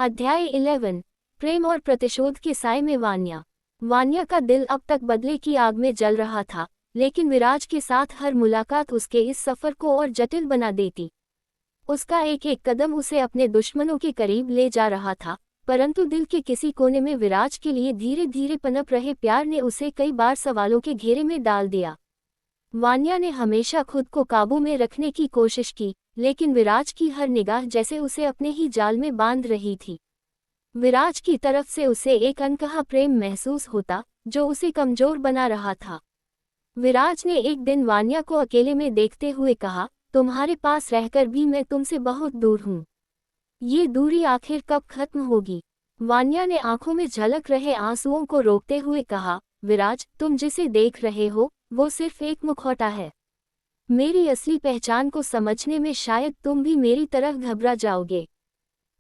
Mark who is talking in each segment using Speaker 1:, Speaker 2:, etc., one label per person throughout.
Speaker 1: अध्याय 11। प्रेम और प्रतिशोध के साए में वान्या। वान्या का दिल अब तक बदले की आग में जल रहा था, लेकिन विराज के साथ हर मुलाकात उसके इस सफर को और जटिल बना देती। उसका एक एक कदम उसे अपने दुश्मनों के करीब ले जा रहा था, परंतु दिल के किसी कोने में विराज के लिए धीरे धीरे पनप रहे प्यार ने उसे कई बार सवालों के घेरे में डाल दिया। वान्या ने हमेशा खुद को काबू में रखने की कोशिश की, लेकिन विराज की हर निगाह जैसे उसे अपने ही जाल में बांध रही थी। विराज की तरफ से उसे एक अनकहा प्रेम महसूस होता, जो उसे कमजोर बना रहा था। विराज ने एक दिन वान्या को अकेले में देखते हुए कहा, तुम्हारे पास रहकर भी मैं तुमसे बहुत दूर हूँ। ये दूरी आखिर कब खत्म होगी? वान्या ने आंखों में झलक रहे आंसुओं को रोकते हुए कहा, विराज, तुम जिसे देख रहे हो वो सिर्फ एक मुखौटा है। मेरी असली पहचान को समझने में शायद तुम भी मेरी तरह घबरा जाओगे।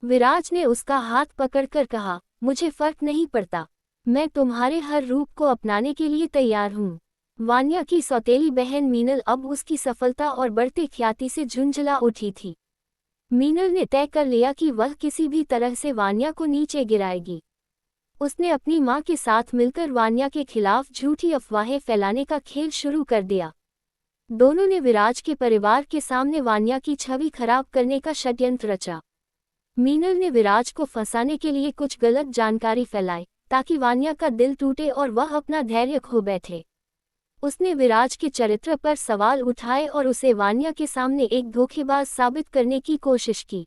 Speaker 1: विराज ने उसका हाथ पकड़कर कहा, मुझे फर्क नहीं पड़ता, मैं तुम्हारे हर रूप को अपनाने के लिए तैयार हूँ। वान्या की सौतेली बहन मीनल अब उसकी सफलता और बढ़ते ख्याति से झुंझला उठी थी। मीनल ने तय कर लिया कि वह किसी भी तरह से वान्या को नीचे गिराएगी। उसने अपनी मां के साथ मिलकर वान्या के खिलाफ झूठी अफवाहें फैलाने का खेल शुरू कर दिया। दोनों ने विराज के परिवार के सामने वान्या की छवि खराब करने का षड्यंत्र रचा। मीनल ने विराज को फंसाने के लिए कुछ गलत जानकारी फैलाई, ताकि वान्या का दिल टूटे और वह अपना धैर्य खो बैठे। उसने विराज के चरित्र पर सवाल उठाए और उसे वान्या के सामने एक धोखेबाज साबित करने की कोशिश की।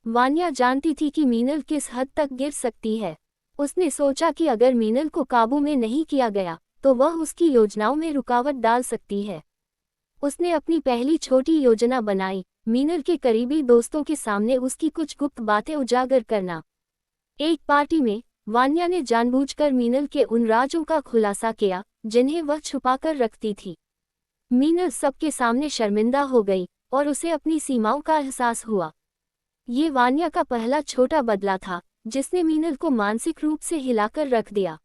Speaker 1: वान्या जानती थी कि मीनल किस हद तक गिर सकती है। उसने सोचा कि अगर मीनल को काबू में नहीं किया गया, तो वह उसकी योजनाओं में रुकावट डाल सकती है। उसने अपनी पहली छोटी योजना बनाई, मीनल के करीबी दोस्तों के सामने उसकी कुछ गुप्त बातें उजागर करना। एक पार्टी में वान्या ने जानबूझकर मीनल के उन राजों का खुलासा किया जिन्हें वह छुपाकर रखती थी। मीनल सबके सामने शर्मिंदा हो गई और उसे अपनी सीमाओं का एहसास हुआ। ये वान्या का पहला छोटा बदला था, जिसने मीनल को मानसिक रूप से हिलाकर रख दिया।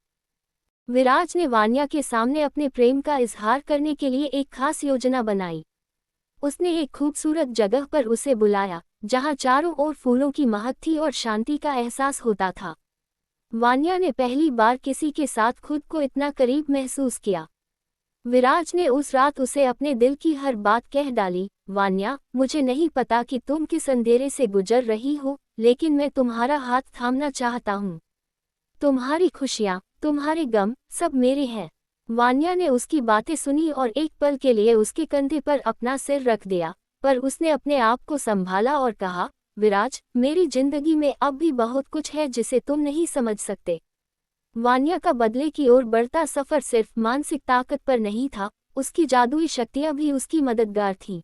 Speaker 1: विराज ने वान्या के सामने अपने प्रेम का इजहार करने के लिए एक खास योजना बनाई। उसने एक खूबसूरत जगह पर उसे बुलाया, जहां चारों ओर फूलों की महक थी और शांति का एहसास होता था। वान्या ने पहली बार किसी के साथ खुद को इतना करीब महसूस किया। विराज ने उस रात उसे अपने दिल की हर बात कह डाली, वान्या, मुझे नहीं पता कि तुम किस अंधेरे से गुजर रही हो, लेकिन मैं तुम्हारा हाथ थामना चाहता हूँ। तुम्हारी खुशियाँ, तुम्हारे गम, सब मेरे हैं। वान्या ने उसकी बातें सुनी और एक पल के लिए उसके कंधे पर अपना सिर रख दिया, पर उसने अपने आप को संभाला और कहा, विराज, मेरी जिंदगी में अब भी बहुत कुछ है जिसे तुम नहीं समझ सकते। वान्या का बदले की ओर बढ़ता सफर सिर्फ मानसिक ताकत पर नहीं था, उसकी जादुई शक्तियां भी उसकी मददगार थीं।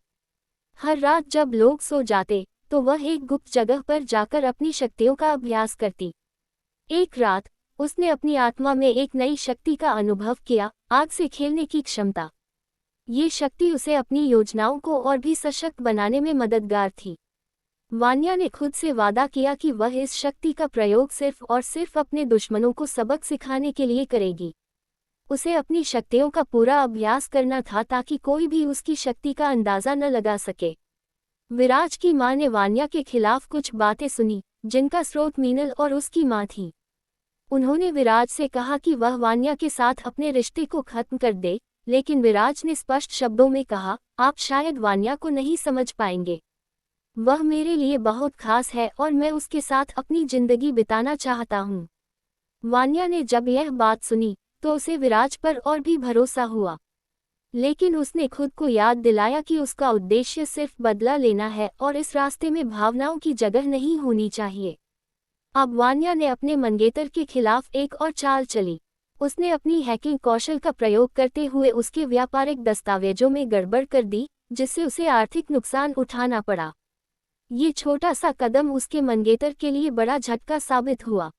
Speaker 1: हर रात जब लोग सो जाते, तो वह एक गुप्त जगह पर जाकर अपनी शक्तियों का अभ्यास करती। एक रात उसने अपनी आत्मा में एक नई शक्ति का अनुभव किया, आग से खेलने की क्षमता। ये शक्ति उसे अपनी योजनाओं को और भी सशक्त बनाने में मददगार थी। वान्या ने खुद से वादा किया कि वह इस शक्ति का प्रयोग सिर्फ और सिर्फ अपने दुश्मनों को सबक सिखाने के लिए करेगी। उसे अपनी शक्तियों का पूरा अभ्यास करना था ताकि कोई भी उसकी शक्ति का अंदाजा न लगा सके। विराज की मां ने वान्या के खिलाफ कुछ बातें सुनी, जिनका स्रोत मीनल और उसकी मां थी। उन्होंने विराज से कहा कि वह वान्या के साथ अपने रिश्ते को खत्म कर दे, लेकिन विराज ने स्पष्ट शब्दों में कहा, आप शायद वान्या को नहीं समझ पाएंगे। वह मेरे लिए बहुत खास है और मैं उसके साथ अपनी जिंदगी बिताना चाहता हूँ। वान्या ने जब यह बात सुनी, तो उसे विराज पर और भी भरोसा हुआ। लेकिन उसने खुद को याद दिलाया कि उसका उद्देश्य सिर्फ बदला लेना है और इस रास्ते में भावनाओं की जगह नहीं होनी चाहिए। अब वान्या ने अपने मंगेतर के खिलाफ एक और चाल चली। उसने अपनी हैकिंग कौशल का प्रयोग करते हुए उसके व्यापारिक दस्तावेजों में गड़बड़ कर दी, जिससे उसे आर्थिक नुकसान उठाना पड़ा। ये छोटा सा कदम उसके मंगेतर के लिए बड़ा झटका साबित हुआ।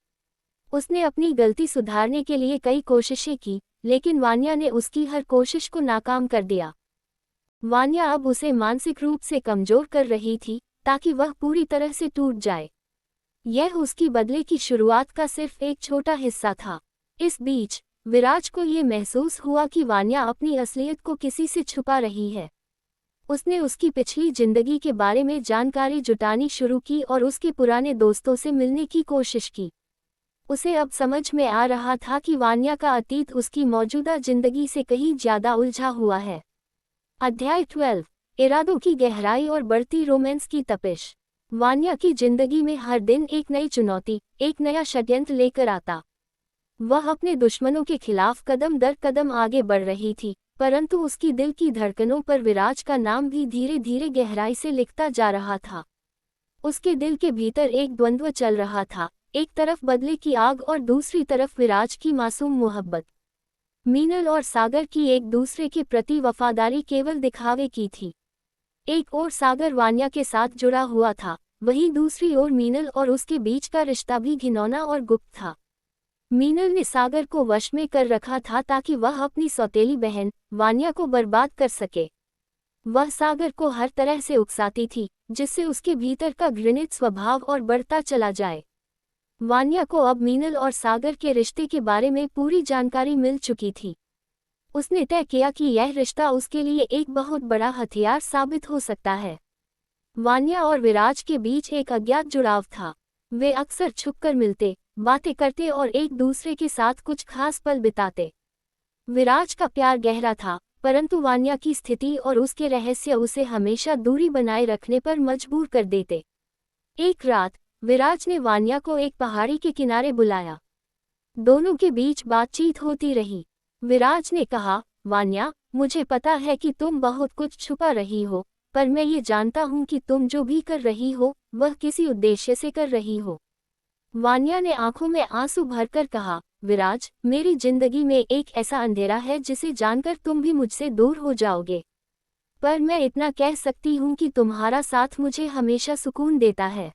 Speaker 1: उसने अपनी गलती सुधारने के लिए कई कोशिशें की, लेकिन वान्या ने उसकी हर कोशिश को नाकाम कर दिया। वान्या अब उसे मानसिक रूप से कमजोर कर रही थी, ताकि वह पूरी तरह से टूट जाए। यह उसकी बदले की शुरुआत का सिर्फ एक छोटा हिस्सा था। इस बीच विराज को ये महसूस हुआ कि वान्या अपनी असलियत को किसी से छुपा रही है। उसने उसकी पिछली जिंदगी के बारे में जानकारी जुटानी शुरू की और उसके पुराने दोस्तों से मिलने की कोशिश की। उसे अब समझ में आ रहा था कि वान्या का अतीत उसकी मौजूदा जिंदगी से कहीं ज्यादा उलझा हुआ है। अध्याय 12, इरादों की गहराई और बढ़ती रोमांस की तपिश। वान्या की जिंदगी में हर दिन एक नई चुनौती, एक नया षड्यंत्र लेकर आता। वह अपने दुश्मनों के खिलाफ कदम दर कदम आगे बढ़ रही थी, परंतु उसकी दिल की धड़कनों पर विराज का नाम भी धीरे धीरे गहराई से लिखता जा रहा था। उसके दिल के भीतर एक द्वंद्व चल रहा था, एक तरफ बदले की आग और दूसरी तरफ विराज की मासूम मोहब्बत। मीनल और सागर की एक दूसरे के प्रति वफादारी केवल दिखावे की थी। एक ओर सागर वान्या के साथ जुड़ा हुआ था, वहीं दूसरी ओर मीनल और उसके बीच का रिश्ता भी घिनौना और गुप्त था। मीनल ने सागर को वश में कर रखा था ताकि वह अपनी सौतेली बहन वान्या को बर्बाद कर सके। वह सागर को हर तरह से उकसाती थी, जिससे उसके भीतर का घृणित स्वभाव और बढ़ता चला जाए। वान्या को अब मीनल और सागर के रिश्ते के बारे में पूरी जानकारी मिल चुकी थी। उसने तय किया कि यह रिश्ता उसके लिए एक बहुत बड़ा हथियार साबित हो सकता है। वान्या और विराज के बीच एक अज्ञात जुड़ाव था। वे अक्सर छुपकर मिलते, बातें करते और एक दूसरे के साथ कुछ खास पल बिताते। विराज का प्यार गहरा था, परंतु वान्या की स्थिति और उसके रहस्य उसे हमेशा दूरी बनाए रखने पर मजबूर कर देते। एक रात विराज ने वान्या को एक पहाड़ी के किनारे बुलाया। दोनों के बीच बातचीत होती रही। विराज ने कहा, वान्या, मुझे पता है कि तुम बहुत कुछ छुपा रही हो, पर मैं ये जानता हूँ कि तुम जो भी कर रही हो वह किसी उद्देश्य से कर रही हो। वान्या ने आंखों में आंसू भरकर कहा, विराज, मेरी जिंदगी में एक ऐसा अंधेरा है जिसे जानकर तुम भी मुझसे दूर हो जाओगे। पर मैं इतना कह सकती हूँ कि तुम्हारा साथ मुझे हमेशा सुकून देता है।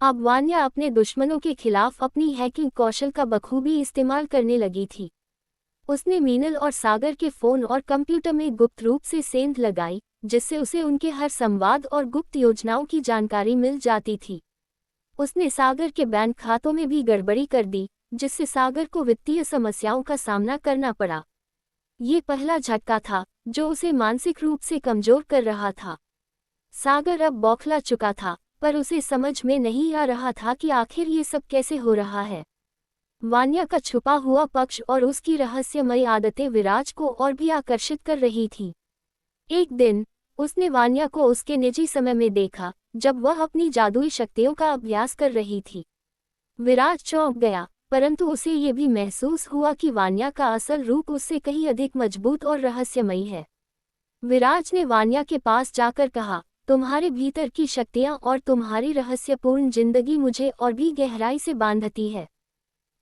Speaker 1: अब वान्या अपने दुश्मनों के खिलाफ अपनी हैकिंग कौशल का बखूबी इस्तेमाल करने लगी थी। उसने मीनल और सागर के फोन और कंप्यूटर में गुप्त रूप से सेंध लगाई, जिससे उसे उनके हर संवाद और गुप्त योजनाओं की जानकारी मिल जाती थी। उसने सागर के बैंक खातों में भी गड़बड़ी कर दी, जिससे सागर को वित्तीय समस्याओं का सामना करना पड़ा। ये पहला झटका था जो उसे मानसिक रूप से कमजोर कर रहा था। सागर अब बौखला चुका था, पर उसे समझ में नहीं आ रहा था कि आखिर ये सब कैसे हो रहा है। वान्या का छुपा हुआ पक्ष और उसकी रहस्यमयी आदतें विराज को और भी आकर्षित कर रही थीं। एक दिन उसने वान्या को उसके निजी समय में देखा, जब वह अपनी जादुई शक्तियों का अभ्यास कर रही थी। विराज चौंक गया, परंतु उसे ये भी महसूस हुआ कि वान्या का असल रूप उससे कहीं अधिक मजबूत और रहस्यमयी है। विराज ने वान्या के पास जाकर कहा, तुम्हारे भीतर की शक्तियाँ और तुम्हारी रहस्यपूर्ण जिंदगी मुझे और भी गहराई से बांधती है।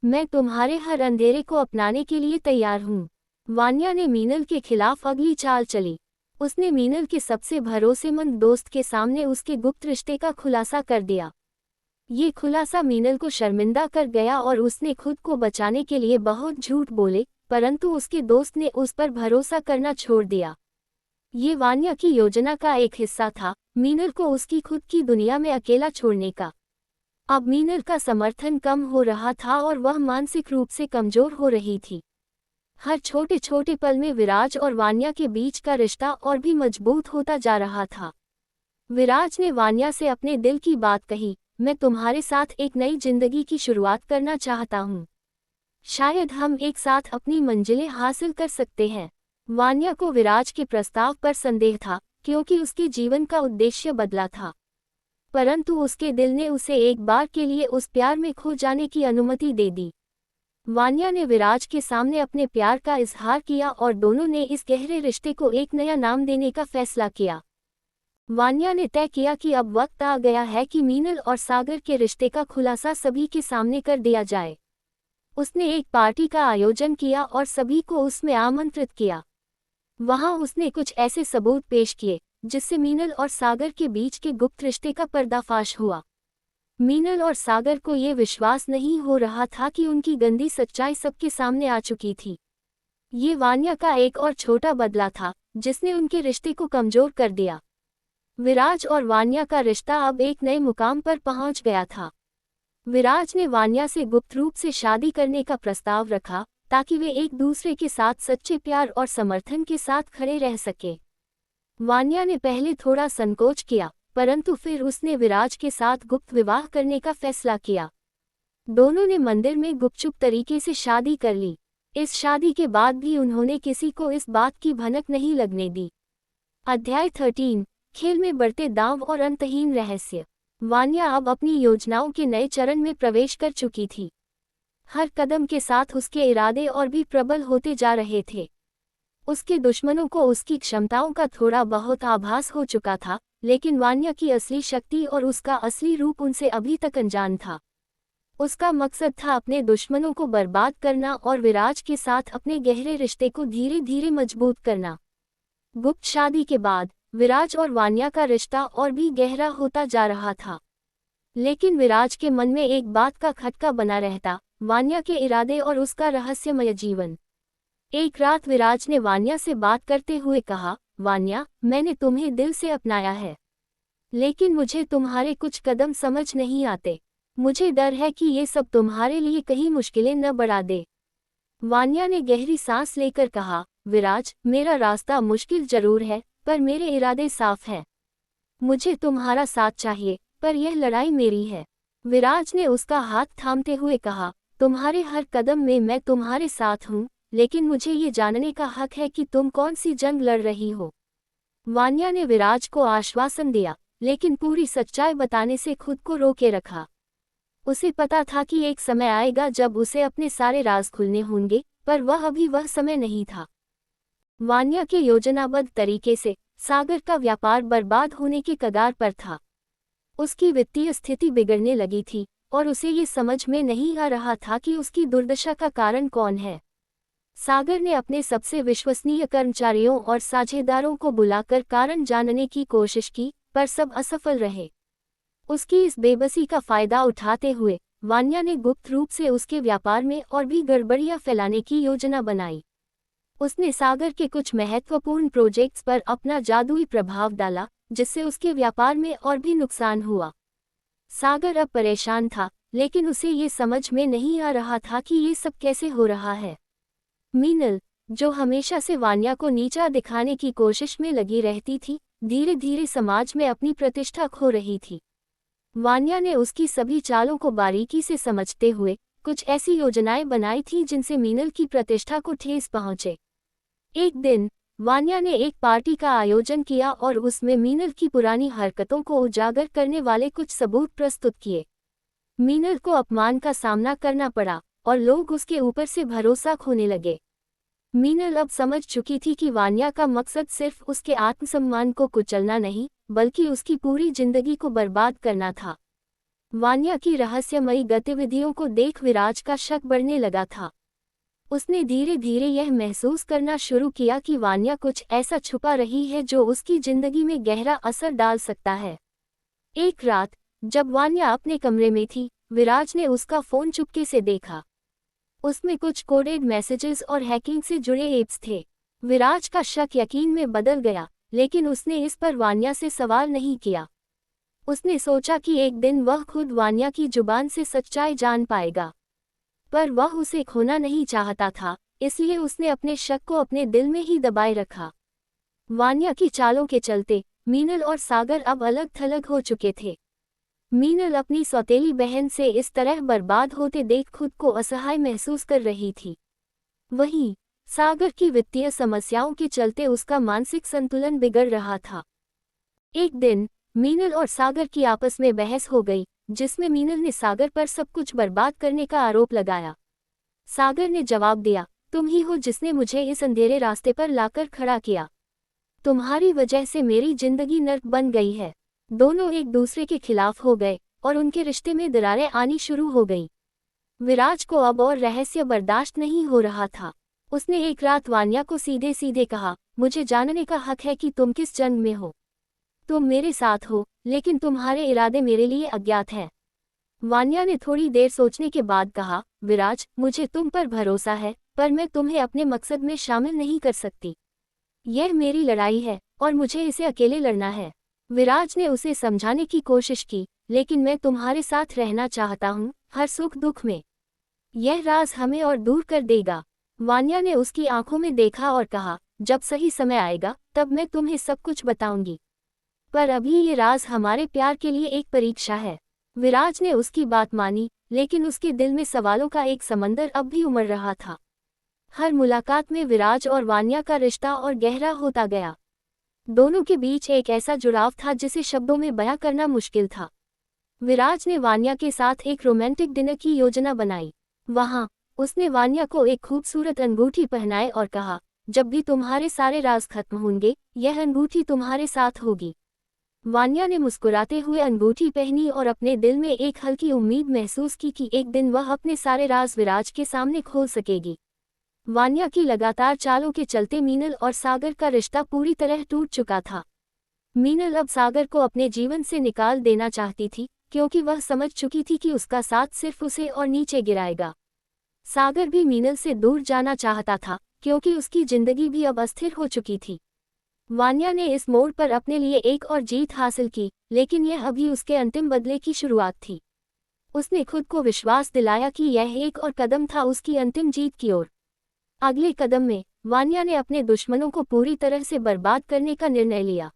Speaker 1: मैं तुम्हारे हर अंधेरे को अपनाने के लिए तैयार हूँ। वान्या ने मीनल के खिलाफ अगली चाल चली। उसने मीनल के सबसे भरोसेमंद दोस्त के सामने उसके गुप्त रिश्ते का खुलासा कर दिया। ये खुलासा मीनल को शर्मिंदा कर गया और उसने खुद को बचाने के लिए बहुत झूठ बोले, परंतु उसके दोस्त ने उस पर भरोसा करना छोड़ दिया। ये वान्या की योजना का एक हिस्सा था, मीनल को उसकी खुद की दुनिया में अकेला छोड़ने का। अब मीनल का समर्थन कम हो रहा था और वह मानसिक रूप से कमजोर हो रही थी। हर छोटे छोटे पल में विराज और वान्या के बीच का रिश्ता और भी मजबूत होता जा रहा था। विराज ने वान्या से अपने दिल की बात कही, मैं तुम्हारे साथ एक नई जिंदगी की शुरुआत करना चाहता हूँ। शायद हम एक साथ अपनी मंजिलें हासिल कर सकते हैं। वान्या को विराज के प्रस्ताव पर संदेह था, क्योंकि उसके जीवन का उद्देश्य बदला था। परंतु उसके दिल ने उसे एक बार के लिए उस प्यार में खो जाने की अनुमति दे दी। वान्या ने विराज के सामने अपने प्यार का इजहार किया और दोनों ने इस गहरे रिश्ते को एक नया नाम देने का फैसला किया। वान्या ने तय किया कि अब वक्त आ गया है कि मीनल और सागर के रिश्ते का खुलासा सभी के सामने कर दिया जाए। उसने एक पार्टी का आयोजन किया और सभी को उसमें आमंत्रित किया। वहां उसने कुछ ऐसे सबूत पेश किए जिससे मीनल और सागर के बीच के गुप्त रिश्ते का पर्दाफाश हुआ। मीनल और सागर को ये विश्वास नहीं हो रहा था कि उनकी गंदी सच्चाई सबके सामने आ चुकी थी। ये वान्या का एक और छोटा बदला था जिसने उनके रिश्ते को कमजोर कर दिया। विराज और वान्या का रिश्ता अब एक नए मुकाम पर पहुंच गया था। विराज ने वान्या से गुप्त रूप से शादी करने का प्रस्ताव रखा ताकि वे एक दूसरे के साथ सच्चे प्यार और समर्थन के साथ खड़े रह सके। वान्या ने पहले थोड़ा संकोच किया, परंतु फिर उसने विराज के साथ गुप्त विवाह करने का फैसला किया। दोनों ने मंदिर में गुपचुप तरीके से शादी कर ली। इस शादी के बाद भी उन्होंने किसी को इस बात की भनक नहीं लगने दी। अध्याय 13 खेल में बढ़ते दांव और अंतहीन रहस्य। वान्या अब अपनी योजनाओं के नए चरण में प्रवेश कर चुकी थी। हर कदम के साथ उसके इरादे और भी प्रबल होते जा रहे थे। उसके दुश्मनों को उसकी क्षमताओं का थोड़ा बहुत आभास हो चुका था, लेकिन वान्या की असली शक्ति और उसका असली रूप उनसे अभी तक अनजान था। उसका मकसद था अपने दुश्मनों को बर्बाद करना और विराज के साथ अपने गहरे रिश्ते को धीरे धीरे मजबूत करना। गुप्त शादी के बाद विराज और वान्या का रिश्ता और भी गहरा होता जा रहा था, लेकिन विराज के मन में एक बात का खटका बना रहता, वान्या के इरादे और उसका रहस्यमय जीवन। एक रात विराज ने वान्या से बात करते हुए कहा, वान्या, मैंने तुम्हें दिल से अपनाया है, लेकिन मुझे तुम्हारे कुछ कदम समझ नहीं आते। मुझे डर है कि ये सब तुम्हारे लिए कहीं मुश्किलें न बढ़ा दे। वान्या ने गहरी सांस लेकर कहा, विराज, मेरा रास्ता मुश्किल जरूर है, पर मेरे इरादे साफ हैं। मुझे तुम्हारा साथ चाहिए, पर यह लड़ाई मेरी है। विराज ने उसका हाथ थामते हुए कहा, तुम्हारे हर कदम में मैं तुम्हारे साथ हूँ, लेकिन मुझे ये जानने का हक है कि तुम कौन सी जंग लड़ रही हो। वान्या ने विराज को आश्वासन दिया, लेकिन पूरी सच्चाई बताने से खुद को रोके रखा। उसे पता था कि एक समय आएगा जब उसे अपने सारे राज खुलने होंगे, पर अभी वह समय नहीं था। वान्या के योजनाबद्ध तरीके से सागर का व्यापार बर्बाद होने के कगार पर था। उसकी वित्तीय स्थिति बिगड़ने लगी थी और उसे ये समझ में नहीं आ रहा था कि उसकी दुर्दशा का कारण कौन है। सागर ने अपने सबसे विश्वसनीय कर्मचारियों और साझेदारों को बुलाकर कारण जानने की कोशिश की, पर सब असफल रहे। उसकी इस बेबसी का फायदा उठाते हुए वान्या ने गुप्त रूप से उसके व्यापार में और भी गड़बड़ियां फैलाने की योजना बनाई। उसने सागर के कुछ महत्वपूर्ण प्रोजेक्ट्स पर अपना जादुई प्रभाव डाला, जिससे उसके व्यापार में और भी नुकसान हुआ। सागर अब परेशान था, लेकिन उसे ये समझ में नहीं आ रहा था कि ये सब कैसे हो रहा है। मीनल, जो हमेशा से वान्या को नीचा दिखाने की कोशिश में लगी रहती थी, धीरे धीरे समाज में अपनी प्रतिष्ठा खो रही थी। वान्या ने उसकी सभी चालों को बारीकी से समझते हुए कुछ ऐसी योजनाएं बनाई थी जिनसे मीनल की प्रतिष्ठा को ठेस पहुंचे। एक दिन वान्या ने एक पार्टी का आयोजन किया और उसमें मीनल की पुरानी हरकतों को उजागर करने वाले कुछ सबूत प्रस्तुत किए। मीनल को अपमान का सामना करना पड़ा और लोग उसके ऊपर से भरोसा खोने लगे। मीनल अब समझ चुकी थी कि वान्या का मकसद सिर्फ उसके आत्मसम्मान को कुचलना नहीं, बल्कि उसकी पूरी जिंदगी को बर्बाद करना था। वान्या की रहस्यमयी गतिविधियों को देख विराज का शक बढ़ने लगा था। उसने धीरे धीरे यह महसूस करना शुरू किया कि वान्या कुछ ऐसा छुपा रही है जो उसकी जिंदगी में गहरा असर डाल सकता है। एक रात जब वान्या अपने कमरे में थी, विराज ने उसका फोन चुपके से देखा। उसमें कुछ कोडेड मैसेजेस और हैकिंग से जुड़े एप्स थे। विराज का शक यकीन में बदल गया, लेकिन उसने इस पर वान्या से सवाल नहीं किया। उसने सोचा कि एक दिन वह खुद वान्या की जुबान से सच्चाई जान पाएगा, पर वह उसे खोना नहीं चाहता था, इसलिए उसने अपने शक को अपने दिल में ही दबाए रखा। वान्या की चालों के चलते मीनल और सागर अब अलग थलग हो चुके थे। मीनल अपनी सौतेली बहन से इस तरह बर्बाद होते देख खुद को असहाय महसूस कर रही थी। वहीं सागर की वित्तीय समस्याओं के चलते उसका मानसिक संतुलन बिगड़ रहा था। एक दिन मीनल और सागर की आपस में बहस हो गई, जिसमें मीनल ने सागर पर सब कुछ बर्बाद करने का आरोप लगाया। सागर ने जवाब दिया, तुम ही हो जिसने मुझे इस अंधेरे रास्ते पर लाकर खड़ा किया। तुम्हारी वजह से मेरी जिंदगी नर्क बन गई है। दोनों एक दूसरे के खिलाफ हो गए और उनके रिश्ते में दरारें आनी शुरू हो गईं। विराज को अब और रहस्य बर्दाश्त नहीं हो रहा था। उसने एक रात वान्या को सीधे सीधे कहा, मुझे जानने का हक है कि तुम किस जंग में हो। तुम मेरे साथ हो, लेकिन तुम्हारे इरादे मेरे लिए अज्ञात हैं। वान्या ने थोड़ी देर सोचने के बाद कहा, विराज, मुझे तुम पर भरोसा है, पर मैं तुम्हें अपने मकसद में शामिल नहीं कर सकती। यह मेरी लड़ाई है और मुझे इसे अकेले लड़ना है। विराज ने उसे समझाने की कोशिश की, लेकिन मैं तुम्हारे साथ रहना चाहता हूँ, हर सुख दुख में। यह राज हमें और दूर कर देगा। वान्या ने उसकी आंखों में देखा और कहा, जब सही समय आएगा तब मैं तुम्हें सब कुछ बताऊंगी। पर अभी ये राज हमारे प्यार के लिए एक परीक्षा है। विराज ने उसकी बात मानी, लेकिन उसके दिल में सवालों का एक समंदर अब भी उमड़ रहा था। हर मुलाकात में विराज और वान्या का रिश्ता और गहरा होता गया। दोनों के बीच एक ऐसा जुड़ाव था जिसे शब्दों में बयां करना मुश्किल था। विराज ने वान्या के साथ एक रोमांटिक डिनर की योजना बनाई। वहां उसने वान्या को एक खूबसूरत अंगूठी पहनाई और कहा, जब भी तुम्हारे सारे राज खत्म होंगे, यह अंगूठी तुम्हारे साथ होगी। वान्या ने मुस्कुराते हुए अंगूठी पहनी और अपने दिल में एक हल्की उम्मीद महसूस की कि एक दिन वह अपने सारे राज विराज के सामने खोल सकेगी। वान्या की लगातार चालों के चलते मीनल और सागर का रिश्ता पूरी तरह टूट चुका था। मीनल अब सागर को अपने जीवन से निकाल देना चाहती थी, क्योंकि वह समझ चुकी थी कि उसका साथ सिर्फ उसे और नीचे गिराएगा। सागर भी मीनल से दूर जाना चाहता था, क्योंकि उसकी जिंदगी भी अब अस्थिर हो चुकी थी। वान्या ने इस मोड़ पर अपने लिए एक और जीत हासिल की, लेकिन यह अभी उसके अंतिम बदले की शुरुआत थी। उसने खुद को विश्वास दिलाया कि यह एक और कदम था उसकी अंतिम जीत की ओर। अगले कदम में वान्या ने अपने दुश्मनों को पूरी तरह से बर्बाद करने का निर्णय लिया।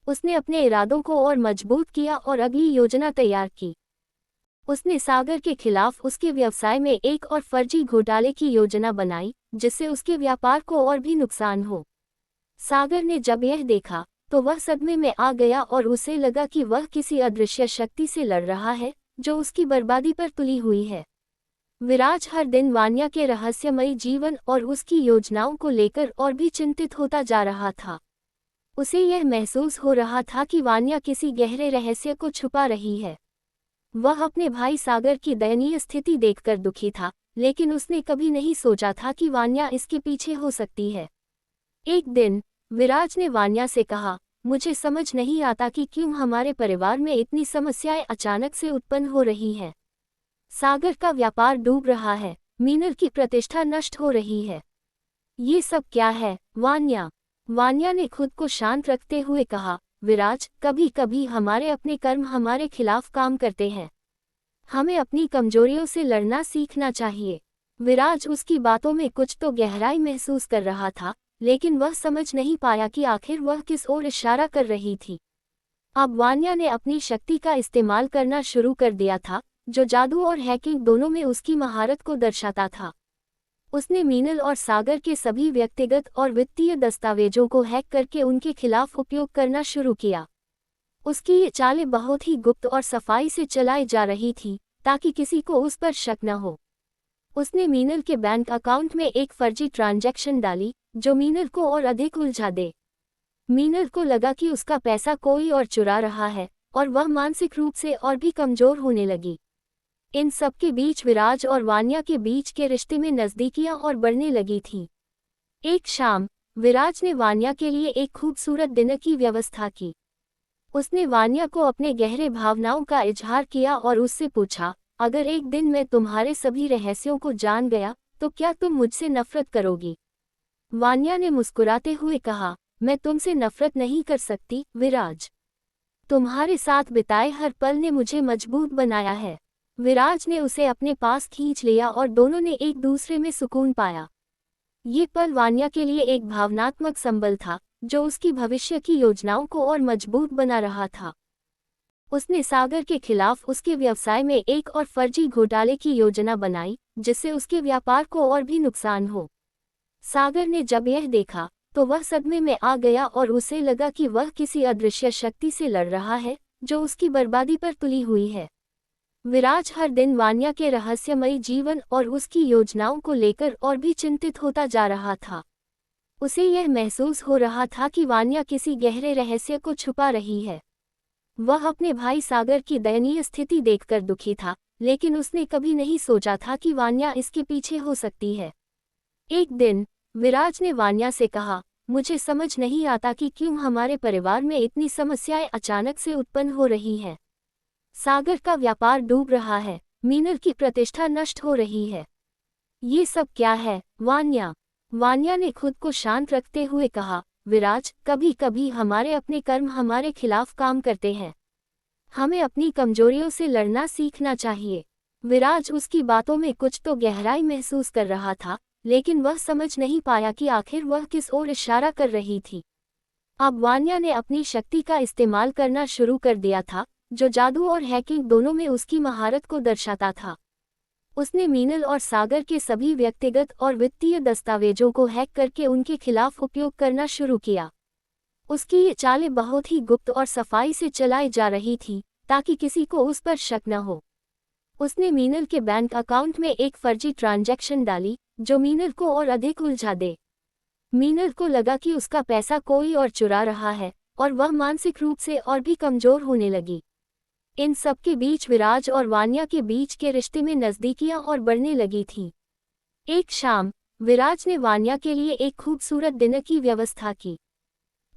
Speaker 1: उसने अपने इरादों को और मजबूत किया और अगली योजना तैयार की। उसने सागर के खिलाफ उसके व्यवसाय में एक और फर्जी घोटाले की योजना बनाई, जिससे उसके व्यापार को और भी नुकसान हो। सागर ने जब यह देखा तो वह सदमे में आ गया और उसे लगा कि वह किसी अदृश्य शक्ति से लड़ रहा है, जो उसकी बर्बादी पर तुली हुई है। विराज हर दिन वान्या के रहस्यमयी जीवन और उसकी योजनाओं को लेकर और भी चिंतित होता जा रहा था। उसे यह महसूस हो रहा था कि वान्या किसी गहरे रहस्य को छुपा रही है। वह अपने भाई सागर की दयनीय स्थिति देखकर दुखी था, लेकिन उसने कभी नहीं सोचा था कि वान्या इसके पीछे हो सकती है। एक दिन विराज ने वान्या से कहा, मुझे समझ नहीं आता कि क्यों हमारे परिवार में इतनी समस्याएं अचानक से उत्पन्न हो रही हैं। सागर का व्यापार डूब रहा है, मीनल की प्रतिष्ठा नष्ट हो रही है। ये सब क्या है, वान्या? वान्या ने खुद को शांत रखते हुए कहा, विराज, कभी कभी हमारे अपने कर्म हमारे खिलाफ काम करते हैं। हमें अपनी कमजोरियों से लड़ना सीखना चाहिए। विराज उसकी बातों में कुछ तो गहराई महसूस कर रहा था, लेकिन वह समझ नहीं पाया कि आखिर वह किस ओर इशारा कर रही थी। अब वान्या ने अपनी शक्ति का इस्तेमाल करना शुरू कर दिया था, जो जादू और हैकिंग दोनों में उसकी महारत को दर्शाता था। उसने मीनल और सागर के सभी व्यक्तिगत और वित्तीय दस्तावेजों को हैक करके उनके खिलाफ उपयोग करना शुरू किया। उसकी ये चालें बहुत ही गुप्त और सफाई से चलाई जा रही थी, ताकि किसी को उस पर शक न हो। उसने मीनल के बैंक अकाउंट में एक फर्जी ट्रांजैक्शन डाली, जो मीनल को और अधिक उलझा दे। मीनल को लगा कि उसका पैसा कोई और चुरा रहा है, और वह मानसिक रूप से और भी कमजोर होने लगी। इन सब के बीच विराज और वान्या के बीच के रिश्ते में नज़दीकियां और बढ़ने लगी थीं। एक शाम विराज ने वान्या के लिए एक खूबसूरत डिनर की व्यवस्था की। उसने वान्या को अपने गहरे भावनाओं का इजहार किया और उससे पूछा, अगर एक दिन मैं तुम्हारे सभी रहस्यों को जान गया, तो क्या तुम मुझसे नफरत करोगी? वान्या ने मुस्कुराते हुए कहा, मैं तुमसे नफरत नहीं कर सकती, विराज। तुम्हारे साथ बिताए हर पल ने मुझे मजबूत बनाया है। विराज ने उसे अपने पास खींच लिया और दोनों ने एक दूसरे में सुकून पाया। ये पल वान्या के लिए एक भावनात्मक संबल था, जो उसकी भविष्य की योजनाओं को और मजबूत बना रहा था। उसने सागर के खिलाफ उसके व्यवसाय में एक और फर्जी घोटाले की योजना बनाई, जिससे उसके व्यापार को और भी नुकसान हो। सागर ने जब यह देखा तो वह सदमे में आ गया और उसे लगा कि वह किसी अदृश्य शक्ति से लड़ रहा है, जो उसकी बर्बादी पर तुली हुई है। विराज हर दिन वान्या के रहस्यमयी जीवन और उसकी योजनाओं को लेकर और भी चिंतित होता जा रहा था। उसे यह महसूस हो रहा था कि वान्या किसी गहरे रहस्य को छुपा रही है। वह अपने भाई सागर की दयनीय स्थिति देखकर दुखी था, लेकिन उसने कभी नहीं सोचा था कि वान्या इसके पीछे हो सकती है। एक दिन विराज ने वान्या से कहा, मुझे समझ नहीं आता कि क्यों हमारे परिवार में इतनी समस्याएं अचानक से उत्पन्न हो रही हैं। सागर का व्यापार डूब रहा है, मीनल की प्रतिष्ठा नष्ट हो रही है। ये सब क्या है, वान्या? वान्या ने खुद को शांत रखते हुए कहा, विराज, कभी कभी हमारे अपने कर्म हमारे खिलाफ काम करते हैं। हमें अपनी कमजोरियों से लड़ना सीखना चाहिए। विराज उसकी बातों में कुछ तो गहराई महसूस कर रहा था, लेकिन वह समझ नहीं पाया कि आखिर वह किस ओर इशारा कर रही थी। अब वान्या ने अपनी शक्ति का इस्तेमाल करना शुरू कर दिया था, जो जादू और हैकिंग दोनों में उसकी महारत को दर्शाता था। उसने मीनल और सागर के सभी व्यक्तिगत और वित्तीय दस्तावेजों को हैक करके उनके खिलाफ उपयोग करना शुरू किया। उसकी ये चालें बहुत ही गुप्त और सफाई से चलाई जा रही थी, ताकि किसी को उस पर शक न हो। उसने मीनल के बैंक अकाउंट में एक फर्जी ट्रांजैक्शन डाली, जो मीनल को और अधिक उलझा दे। मीनल को लगा कि उसका पैसा कोई और चुरा रहा है, और वह मानसिक रूप से और भी कमजोर होने लगी। इन सब के बीच विराज और वान्या के बीच के रिश्ते में नज़दीकियां और बढ़ने लगी थीं। एक शाम विराज ने वान्या के लिए एक खूबसूरत डिनर की व्यवस्था की।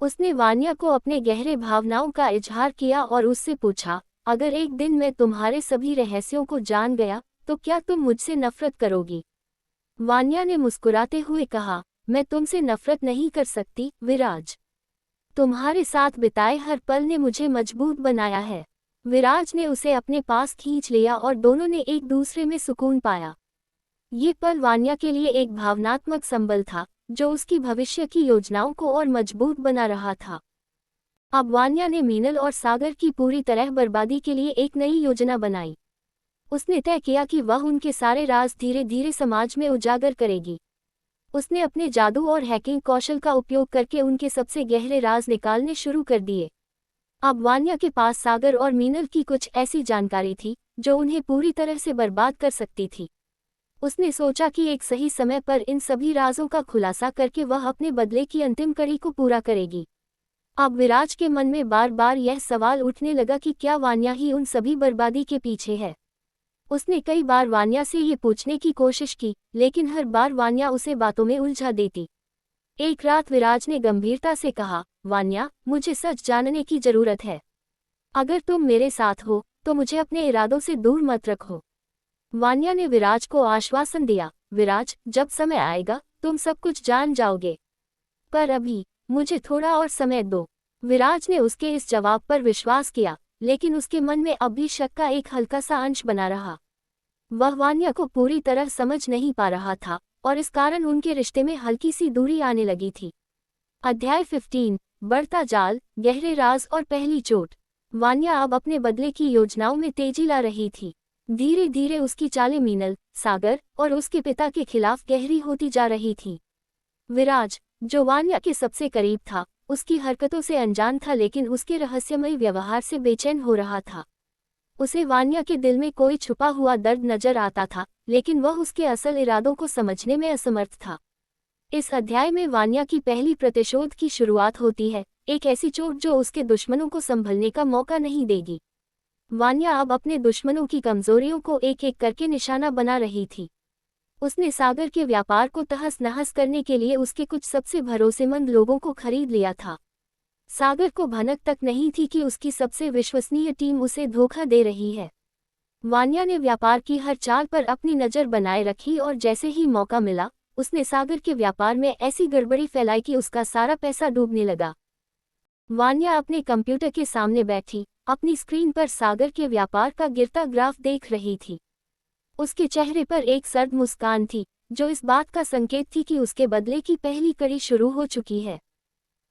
Speaker 1: उसने वान्या को अपने गहरे भावनाओं का इजहार किया और उससे पूछा, अगर एक दिन मैं तुम्हारे सभी रहस्यों को जान गया, तो क्या तुम मुझसे नफरत करोगी? वान्या ने मुस्कुराते हुए कहा, मैं तुमसे नफरत नहीं कर सकती, विराज। तुम्हारे साथ बिताए हर पल ने मुझे मजबूत बनाया है। विराज ने उसे अपने पास खींच लिया और दोनों ने एक दूसरे में सुकून पाया। ये पल वान्या के लिए एक भावनात्मक संबल था, जो उसकी भविष्य की योजनाओं को और मजबूत बना रहा था। अब वान्या ने मीनल और सागर की पूरी तरह बर्बादी के लिए एक नई योजना बनाई। उसने तय किया कि वह उनके सारे राज धीरे धीरे समाज में उजागर करेगी। उसने अपने जादू और हैकिंग कौशल का उपयोग करके उनके सबसे गहरे राज निकालने शुरू कर दिए। अब वान्या के पास सागर और मीनल की कुछ ऐसी जानकारी थी, जो उन्हें पूरी तरह से बर्बाद कर सकती थी। उसने सोचा कि एक सही समय पर इन सभी राजों का खुलासा करके वह अपने बदले की अंतिम कड़ी को पूरा करेगी। अब विराज के मन में बार बार यह सवाल उठने लगा कि क्या वान्या ही उन सभी बर्बादी के पीछे है। उसने कई बार वान्या से ये पूछने की कोशिश की, लेकिन हर बार वान्या उसे बातों में उलझा देती। एक रात विराज ने गंभीरता से कहा, वान्या, मुझे सच जानने की जरूरत है। अगर तुम मेरे साथ हो, तो मुझे अपने इरादों से दूर मत रखो। वान्या ने विराज को आश्वासन दिया, विराज, जब समय आएगा, तुम सब कुछ जान जाओगे। पर अभी, मुझे थोड़ा और समय दो। विराज ने उसके इस जवाब पर विश्वास किया, लेकिन उसके मन में अब भी शक का एक हल्का सा अंश बना रहा। वह वान्या को पूरी तरह समझ नहीं पा रहा था, और इस कारण उनके रिश्ते में हल्की सी दूरी आने लगी थी। अध्याय 15, बढ़ता जाल, गहरे राज और पहली चोट। वान्या अब अपने बदले की योजनाओं में तेजी ला रही थी। धीरे धीरे उसकी चालें मीनल, सागर और उसके पिता के खिलाफ गहरी होती जा रही थीं। विराज, जो वान्या के सबसे करीब था, उसकी हरकतों से अनजान था, लेकिन उसके रहस्यमय व्यवहार से बेचैन हो रहा था। उसे वान्या के दिल में कोई छुपा हुआ दर्द नजर आता था, लेकिन वह उसके असल इरादों को समझने में असमर्थ था। इस अध्याय में वान्या की पहली प्रतिशोध की शुरुआत होती है, एक ऐसी चोट जो उसके दुश्मनों को संभलने का मौका नहीं देगी। वान्या अब अपने दुश्मनों की कमजोरियों को एक एक करके निशाना बना रही थी। उसने सागर के व्यापार को तहस नहस करने के लिए उसके कुछ सबसे भरोसेमंद लोगों को खरीद लिया था। सागर को भनक तक नहीं थी कि उसकी सबसे विश्वसनीय टीम उसे धोखा दे रही है। वान्या ने व्यापार की हर चाल पर अपनी नज़र बनाए रखी और जैसे ही मौका मिला, उसने सागर के व्यापार में ऐसी गड़बड़ी फैलाई कि उसका सारा पैसा डूबने लगा। वान्या अपने कंप्यूटर के सामने बैठी, अपनी स्क्रीन पर सागर के व्यापार का गिरता ग्राफ देख रही थी। उसके चेहरे पर एक सर्द मुस्कान थी, जो इस बात का संकेत थी कि उसके बदले की पहली कड़ी शुरू हो चुकी है।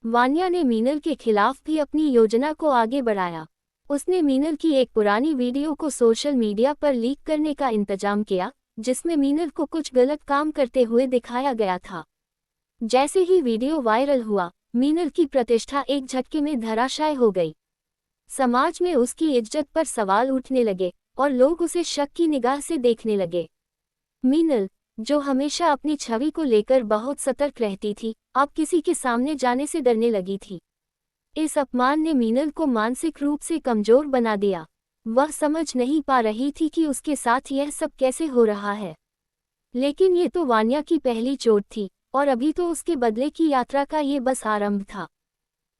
Speaker 1: वान्या ने मीनल के खिलाफ भी अपनी योजना को आगे बढ़ाया। उसने मीनल की एक पुरानी वीडियो को सोशल मीडिया पर लीक करने का इंतजाम किया, जिसमें मीनल को कुछ गलत काम करते हुए दिखाया गया था। जैसे ही वीडियो वायरल हुआ, मीनल की प्रतिष्ठा एक झटके में धराशायी हो गई। समाज में उसकी इज्जत पर सवाल उठने लगे और लोग उसे शक की निगाह से देखने लगे। मीनल, जो हमेशा अपनी छवि को लेकर बहुत सतर्क रहती थी, अब किसी के सामने जाने से डरने लगी थी। इस अपमान ने मीनल को मानसिक रूप से कमजोर बना दिया। वह समझ नहीं पा रही थी कि उसके साथ यह सब कैसे हो रहा है। लेकिन ये तो वान्या की पहली चोट थी, और अभी तो उसके बदले की यात्रा का ये बस आरंभ था।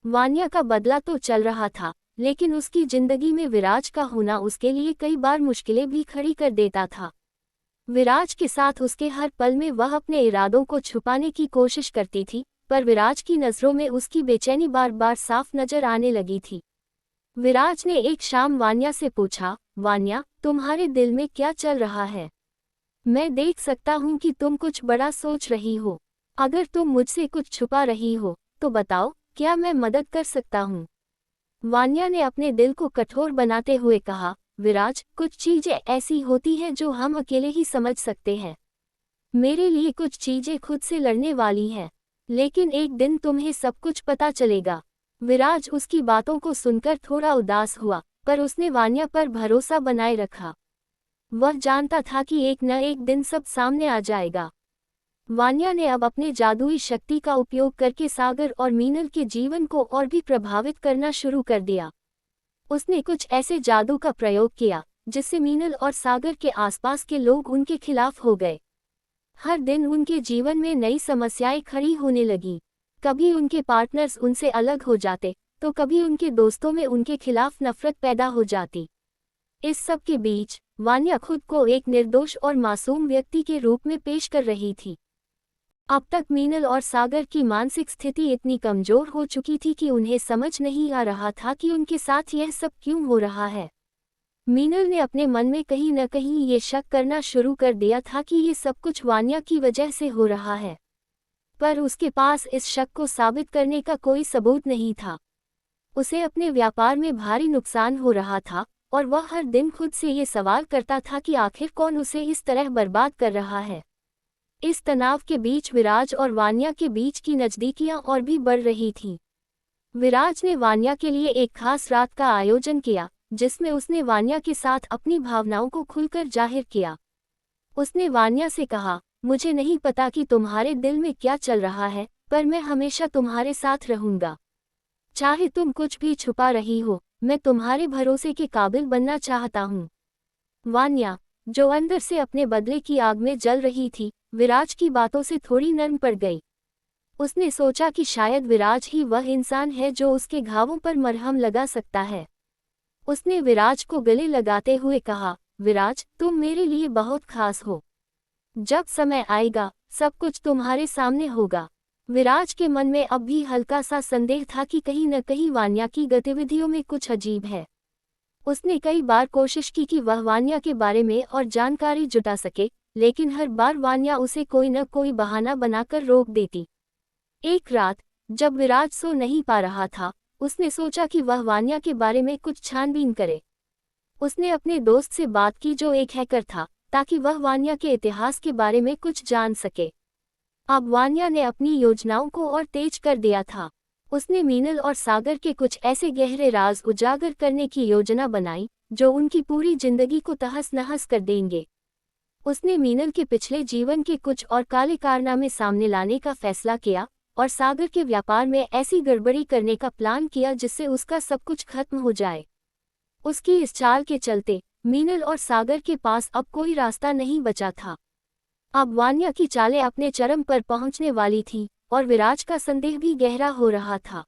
Speaker 1: वान्या का बदला तो चल रहा था, लेकिन उसकी जिंदगी में विराज का होना उसके लिए कई बार मुश्किलें भी खड़ी कर देता था। विराज के साथ उसके हर पल में वह अपने इरादों को छुपाने की कोशिश करती थी, पर विराज की नज़रों में उसकी बेचैनी बार बार साफ नजर आने लगी थी। विराज ने एक शाम वान्या से पूछा, वान्या, तुम्हारे दिल में क्या चल रहा है? मैं देख सकता हूँ कि तुम कुछ बड़ा सोच रही हो। अगर तुम मुझसे कुछ छुपा रही हो, तो बताओ, क्या मैं मदद कर सकता हूँ? वान्या ने अपने दिल को कठोर बनाते हुए कहा, विराज, कुछ चीजें ऐसी होती हैं जो हम अकेले ही समझ सकते हैं। मेरे लिए कुछ चीजें खुद से लड़ने वाली हैं, लेकिन एक दिन तुम्हें सब कुछ पता चलेगा। विराज उसकी बातों को सुनकर थोड़ा उदास हुआ, पर उसने वान्या पर भरोसा बनाए रखा। वह जानता था कि एक न एक दिन सब सामने आ जाएगा। वान्या ने अब अपने जादुई शक्ति का उपयोग करके सागर और मीनल के जीवन को और भी प्रभावित करना शुरू कर दिया। उसने कुछ ऐसे जादू का प्रयोग किया, जिससे मीनल और सागर के आसपास के लोग उनके खिलाफ हो गए। हर दिन उनके जीवन में नई समस्याएं खड़ी होने लगी। कभी उनके पार्टनर्स उनसे अलग हो जाते, तो कभी उनके दोस्तों में उनके खिलाफ नफरत पैदा हो जाती। इस सब के बीच वान्या खुद को एक निर्दोष और मासूम व्यक्ति के रूप में पेश कर रही थी। अब तक मीनल और सागर की मानसिक स्थिति इतनी कमजोर हो चुकी थी कि उन्हें समझ नहीं आ रहा था कि उनके साथ यह सब क्यों हो रहा है। मीनल ने अपने मन में कहीं न कहीं ये शक करना शुरू कर दिया था कि ये सब कुछ वान्या की वजह से हो रहा है, पर उसके पास इस शक को साबित करने का कोई सबूत नहीं था। उसे अपने व्यापार में भारी नुकसान हो रहा था, और वह हर दिन खुद से ये सवाल करता था कि आखिर कौन उसे इस तरह बर्बाद कर रहा है। इस तनाव के बीच विराज और वान्या के बीच की नज़दीकियां और भी बढ़ रही थीं। विराज ने वान्या के लिए एक खास रात का आयोजन किया, जिसमें उसने वान्या के साथ अपनी भावनाओं को खुलकर जाहिर किया। उसने वान्या से कहा, मुझे नहीं पता कि तुम्हारे दिल में क्या चल रहा है, पर मैं हमेशा तुम्हारे साथ रहूंगा। चाहे तुम कुछ भी छुपा रही हो, मैं तुम्हारे भरोसे के काबिल बनना चाहता हूँ। वान्या, जो अंदर से अपने बदले की आग में जल रही थी, विराज की बातों से थोड़ी नर्म पड़ गई। उसने सोचा कि शायद विराज ही वह इंसान है जो उसके घावों पर मरहम लगा सकता है। उसने विराज को गले लगाते हुए कहा, विराज, तुम मेरे लिए बहुत खास हो। जब समय आएगा, सब कुछ तुम्हारे सामने होगा। विराज के मन में अब भी हल्का सा संदेह था कि कहीं न कहीं वान्या की गतिविधियों में कुछ अजीब है। उसने कई बार कोशिश की कि वह वान्या के बारे में और जानकारी जुटा सके, लेकिन हर बार वान्या उसे कोई न कोई बहाना बनाकर रोक देती। एक रात, जब विराज सो नहीं पा रहा था, उसने सोचा कि वह वान्या के बारे में कुछ छानबीन करे। उसने अपने दोस्त से बात की जो एक हैकर था, ताकि वह वान्या के इतिहास के बारे में कुछ जान सके। अब वान्या ने अपनी योजनाओं को और तेज कर दिया था। उसने मीनल और सागर के कुछ ऐसे गहरे राज उजागर करने की योजना बनाई, जो उनकी पूरी जिंदगी को तहस-नहस कर देंगे। उसने मीनल के पिछले जीवन के कुछ और काले कारनामे सामने लाने का फैसला किया, और सागर के व्यापार में ऐसी गड़बड़ी करने का प्लान किया जिससे उसका सब कुछ खत्म हो जाए। उसकी इस चाल के चलते मीनल और सागर के पास अब कोई रास्ता नहीं बचा था। अब वान्या की चालें अपने चरम पर पहुंचने वाली थीं, और विराज का संदेह भी गहरा हो रहा था।